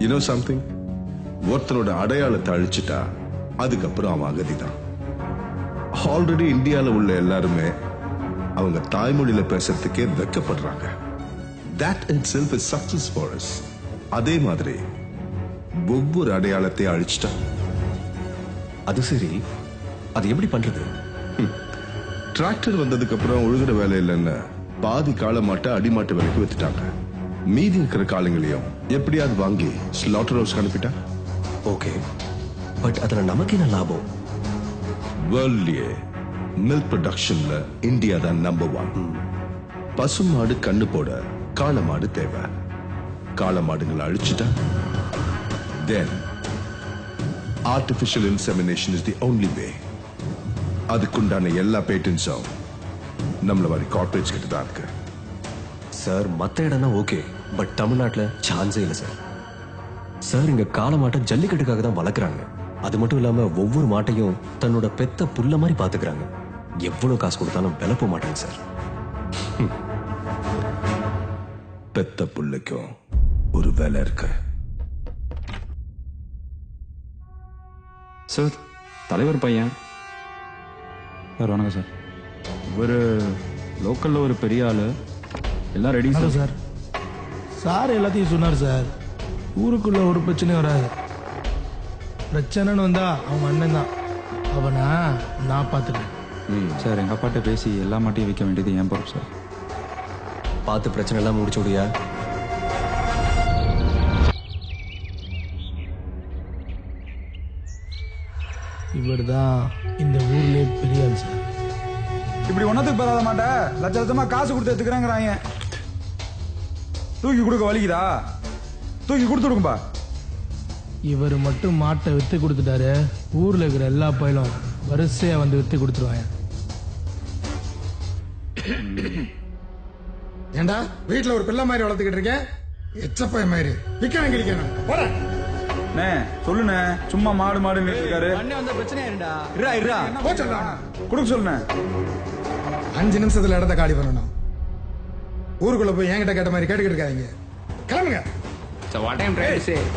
You know something? ஒருத்தனோட அடையாளத்தை அழிச்சிட்டா அதுக்கப்புறம் அவன் அகதிதான். ஆல்ரெடி இந்தியாவில் உள்ள எல்லாருமே அவங்க தாய்மொழியில பேசுறதுக்கே வெக்கப்படுறாங்க. That itself is success for us. அதே மாதிரி ஒவ்வொரு அடையாளத்தை அழிச்சிட்டா. அது சரி, அது எப்படி பண்றது? டிராக்டர் வந்ததுக்கு அப்புறம் ஒழுகுற வேலை இல்லைன்னு பாதி காலமாட்ட அடிமாட்டு விலைக்கு வித்துட்டாங்க. மீதி இருக்கிற காலங்களையும் எப்படியாவது வாங்கி ஸ்லாட்டர் ஹவுஸ் அனுப்பிட்டா. ஓகே, பட் அதுல நமக்கு என்ன லாபம்? வேர்ல்ட்லயே மில்க் ப்ரொடக்ஷன்ல இந்தியா தான் நம்பர் 1. பசுமாடு கண்ணு போட காளமாடு தேவை. காளமாடுங்களை அழிச்சுட்டா then artificial insemination is the only way. அதுக்குண்டான எல்லா பேட்டன்ஸும் நம்மள மாதிரி கார்ப்பரேட்ஸ் கிட்ட தான் இருக்கு. சார், மற்ற இடம்னா ஓகே, பட் தமிழ்நாட்டில் சான்ஸே இல்லை சார். சார், இங்க காளை மாட்டை ஜல்லிக்கட்டுக்காக தான் வளர்க்குறாங்க. அது மட்டும் இல்லாம ஒவ்வொரு மாட்டையும் தன்னோட பெத்த புள்ள மாதிரி பாத்துக்கிறாங்க. எவ்வளவு காசு கொடுத்தாலும் விலை போக மாட்டாங்க சார். பெத்த புள்ளைக்கும் ஒரு வேலை இருக்கு. சார், தலைவர் பையன் சார். வணக்கம் சார். ஒரு லோக்கல்ல ஒரு பெரிய ஆளு, எல்லாம் ரெடி சார். சார் எல்லாத்தையும் சொன்னார் சார். ஊருக்குள்ள ஒரு பிரச்சனையும் வராது. பிரச்சனைன்னு வந்தா அவங்க அண்ணன் தான். அவனை நான் பார்த்துக்கிறேன். சார், எங்கள் அப்பாட்ட பேசி எல்லா மாட்டையும் விற்க வேண்டியது என் பொறுப்பு சார். பார்த்து பிரச்சனை எல்லாம் முடிச்சு விடியா. இவர் தான் இந்த ஊர்லயே பெரிய ஆள் சார். இப்படி ஒன்னத்துக்கு பெறாத மாட்டா லட்ச லட்சமா காசு கொடுத்து எடுத்துக்கிறாங்கிறாங்க. தூக்கி கொடுக்க வலிக்குதா? தூக்கி கொடுத்துடுங்கப்பா. இவர் மட்டும் மாட்டை வித்து கொடுத்துட்டாரு, ஊர்ல இருக்கிற எல்லா பயிலும் வரிசையா வந்து வித்து கொடுத்துருவாங்க. ஏண்டா வீட்டுல ஒரு பிள்ளை மாதிரி வளர்த்துக்கிட்டு இருக்கேன், எச்சப்பைய மாதிரி விக்கணும் கிழிக்கணும். சொல்லுண்ணே, சும்மா மாடு மாடுன்னு இருக்காரு. கொடுக்க சொல்லுண்ணே. 5 நிமிஷத்துல இடத்த காலி பண்ணணும். ஊருக்குள்ள போய் என்கிட்ட கேட்ட மாதிரி கேட்டுக்கிட்டு இருக்காதீங்க. கிளம்புங்க.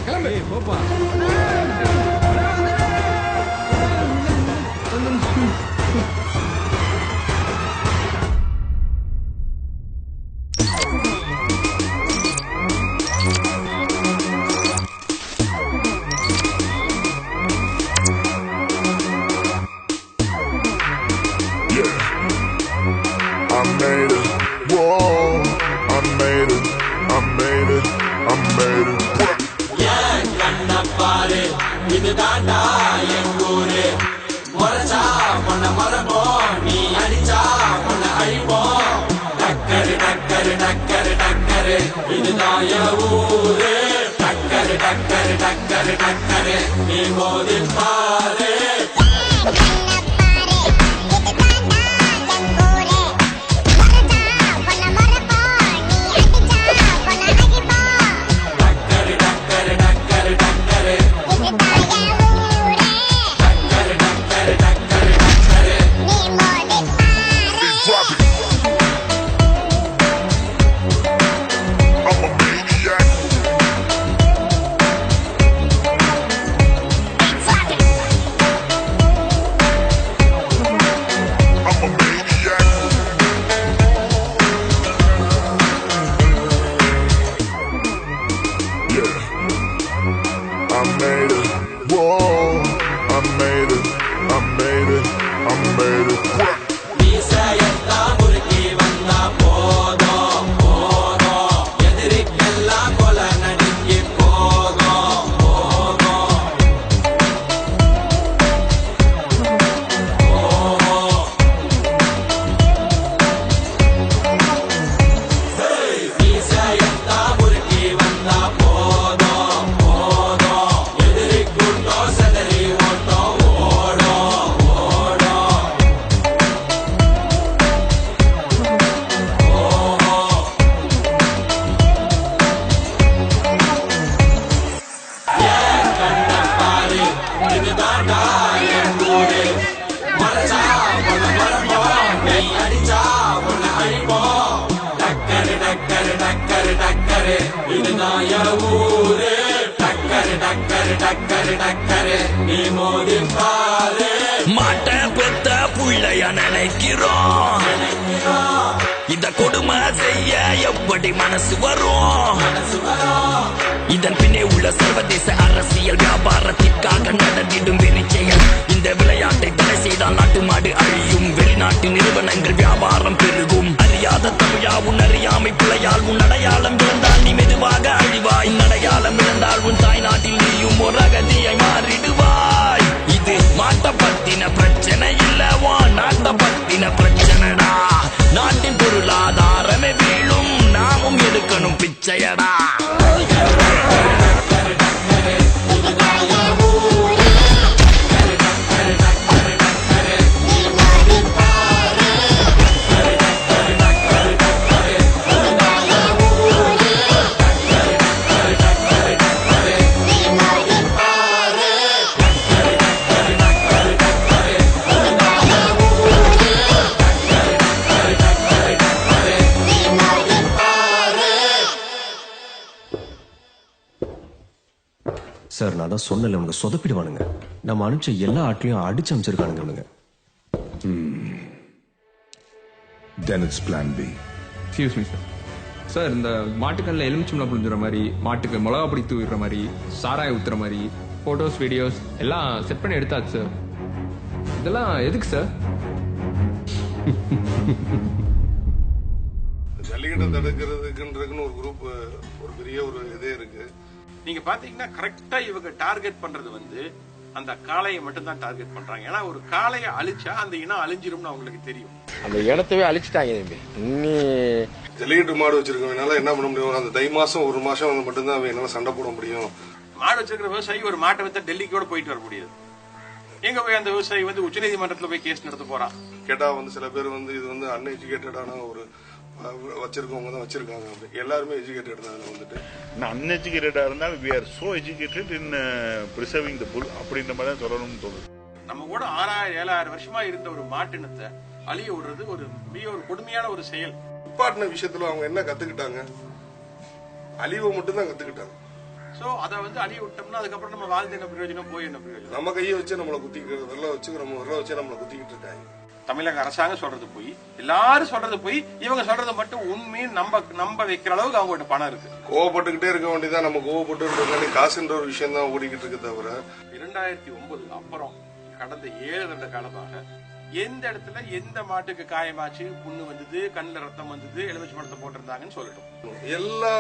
கிளம்பு. I made it, whoa, I made it, I made it, I made it. Yeah, kanna paare, idu daanda engure. Moracha, monna morabo, nee adicha, monna adipo. Dakkare, dakkare, dakkare, dakkare, idu daaya oore. Dakkare, dakkare, dakkare, dakkare, nee modil paare. I made it, whoa, I made it, I made it, I made it. மீசையத்தா முறுக்கி வந்தா போதும் போதும், எதிரிக்கெல்லாம் கொலை நடுங்கி போகும் போகும். மீசையத்தா முறுக்கி வந்தா போதும் போதும், எதிரிக்குண்டோ செதறி ஓட்டம் ஓடும் ஓடும். கண்ணப்பாரு இது தாண்டா என் ஊரு. மறைச்சா உன்னை மறப்போம், நீ அடிச்சா உன்னை அழிப்போம். டக்கரு டக்கரு டக்கரு டக்கரு இதுதான் என் ஊரு. டக்கரு டக்கரு டக்கரு நீ மோதி பாரு. மாட்ட பெத்த புள்ளைய நினைக்கிறோம், இத கொடுமை செய்ய எப்படி மனசு வரும்? இதன் பின்னே உள்ள சர்வதேச அரசியல் வியாபாரத்திற்காக நடந்திடும் வெறிச்செயல். இந்த விளையாட்டை தடை செய்தால் நாட்டு மாடு அழியும், வெளிநாட்டு நிறுவனங்கள் வியாபாரம் பெருகும். அறியாத தமிழா உன் அறியாமை பிழையால் உன் அடையாளம் இழந்தால் நீ மெதுவாக அழிவாய். அடையாளம் இழந்தால் உன் தாய் நாட்டில் நீயும் ஒரு அகதியை மாறிடுவாய். இது மாட்ட பத்தின பிரச்சனை இல்லவா, நாட்ட பத்தின பிரச்சனைடா. நாட்டின் பொருளாதாரமே வீழும், நாமும் எடுக்கணும் பிச்சையடா. சார் நான் தான் சொன்னல, உனக்கு சொதப்பிடுவானுங்க. நம்ம அனுப்பிச்ச எல்லா ஆட்லையும் அடிச்சு அமைச்சிருக்கானுங்க இவனுங்க. Then it's plan B. Excuse me sir. Sir இந்த மாட்டுக்கல்ல எலுமிச்சம்பளம் புழிஞ்சுற மாதிரி, மாட்டுக்கு மிளகா பொடி தூவிடுற மாதிரி, சாராய ஊத்துற மாதிரி போட்டோஸ் வீடியோஸ் எல்லாம் செட் பண்ணி எடுத்தாச்சு சார். இதெல்லாம் எதுக்கு சார்? ஜல்லிக்கட்டை தடுக்கிறதுக்குன்றதுக்குன்னு ஒரு குரூப், ஒரு பெரிய ஒரு இதே இருக்கு. நீங்க பாத்தீங்கன்னா கரெக்டா இவங்க டார்கெட் பண்றது வந்து அந்த காளையை மட்டும் தான் டார்கெட் பண்றாங்க. ஏன்னா ஒரு காளையை அழிச்சா அந்த இனம் அழிஞ்சிரும்னு அவங்களுக்கு தெரியும். அந்த இடத்தவே அழிச்சிட்டாங்க. இன்னி ஜல்லிக்கட்டு மாடு வச்சிருக்கவனால என்ன பண்ண முடியும்? அந்த தை மாசம் ஒரு மாசம் வந்து மட்டும்தான் அவன் என்னால சண்டை போட முடியும். மாடு வச்சிருக்கிற விவசாயி ஒரு மாட்டை வித்தா டெல்லிக்கு கூட போயிட்டு வர முடியாது. எங்க போய் அந்த விவசாயி வந்து உச்சநீதிமன்றத்துல போய் கேஸ் நடத்த போறான். கேட்டா வந்து சில பேர் வந்து இது வந்து அன்எஜுகேட்டடான ஒரு வச்சிருக்கவங்க தான் வச்சிருக்காங்க. எல்லாருமே எஜுகேட்டட் தான். வந்துட்டு அன்எஜுகேட்டடா இருந்தாலும் we are so educated in preserving the bull அப்படின்ற மாதிரி தான் சொல்லணும்னு தோணுது. நம்ம கூட 6000-7000 வருஷமா இருந்த ஒரு மாட்டினத்தை அழிய விடுறது ஒரு மிக ஒரு கொடுமையான ஒரு செயல். நிப்பாட்டின விஷயத்துல அவங்க என்ன கத்துக்கிட்டாங்க? அழிவை மட்டும் தான் கத்துக்கிட்டாங்க. சோ அத வந்து அழிய விட்டோம்னா அதுக்கப்புறம் நம்ம வாழ்ந்து என்ன பிரயோஜனம், போய் என்ன பிரயோஜனம்? நம்ம கையை வச்சு நம்மளை குத்திக்கிறது, வெள்ள வச்சு நம்ம வெள்ள வச்சு நம்மளை குத்திக்கிட்டு இருக்காங்க. தமிழக அரசாங்கம் சொல்றது போய், எல்லாரும் சொல்றது போய், இவங்க சொல்றது மட்டும் உண்மையும் நம்ப வைக்கிற அளவுக்கு அவங்ககிட்ட பணம் இருக்கு. கோவப்பட்டுக்கிட்டே இருக்க வேண்டியதான். நம்ம கோவப்பட்டு காசுன்ற ஒரு விஷயம் தான் ஓடிக்கிட்டு இருக்கு தவிர 2009 அப்புறம் கடந்த 7 வருட காலமாக எந்த இடத்துல எந்த மாட்டுக்கு காயமாச்சு, புண்ணு வந்தது, கண்ணுல ரத்தம் வந்தது, எலுமிச்சை பழத்தை போட்டிருந்தாங்கன்னு சொல்லட்டும். எல்லா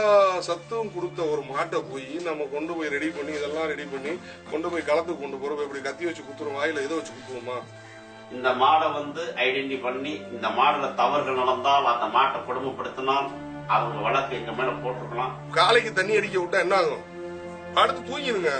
சத்தும் கொடுத்த ஒரு மாட்டை போய் நம்ம கொண்டு போய் ரெடி பண்ணி இதெல்லாம் ரெடி பண்ணி கொண்டு போய் களத்துக்கு கொண்டு போறோம். இப்படி கத்தி வச்சு குத்துறோம், வாயில ஏதோ வச்சு குத்துவோமா? இந்த மாடை வந்து ஐடென்டி பண்ணி இந்த மாடுல தவறுகள் நடந்தால், அந்த மாட்டை கொடுமைப்படுத்தினால் அவங்க வழக்கு எங்க மேல போட்டுக்கலாம். காலைக்கு தண்ணி அடிக்க விட்டா என்ன ஆகும்? அடுத்து தூங்கிடுங்க.